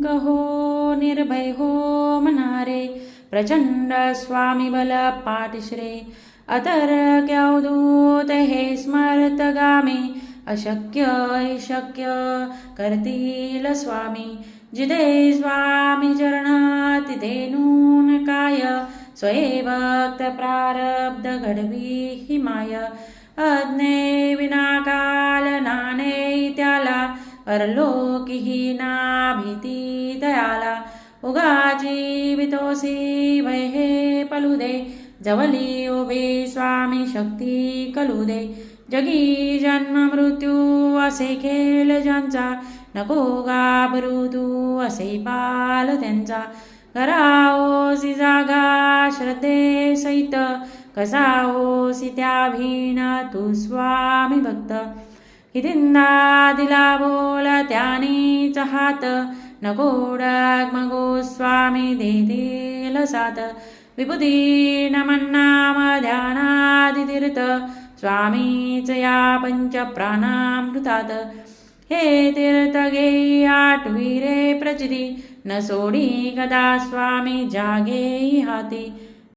निष्कलंक हो निर्भय हो मनारे प्रचंड स्वामी बल पाठश्रे अतर्क्य अवधूत हे स्मरत गामी अशक्य शक्य करतील स्वामी जिथे स्वामी चरणा तिथे नून काय स्वयंभक्त प्रारब्ध घडवी ही माय अज्ञे विनाकाल नाने त्याला परलोकीही ना भीती दयाला उगाची वितोसी भय हे पलू दे जवली उभे स्वामी शक्ती कलू दे जगी जन्म मृत्यू असे खेळ ज्यांचा नको घाबरू तू असे पाल त्यांचा कराओसी जागा श्रद्धे सहित कसा होसी त्या भीन तू स्वामी भक्त हिदिंदा दिला बोल त्यानीच हात नको डगमगो गोस्वामी देतील साथ विभूती नमन नाम ध्यानादितीर्थ स्वामीच या पंच प्राणामृतात हे तीर्थ घे आठवी रे प्रचिती न सोडी कदा स्वामी जागे हाती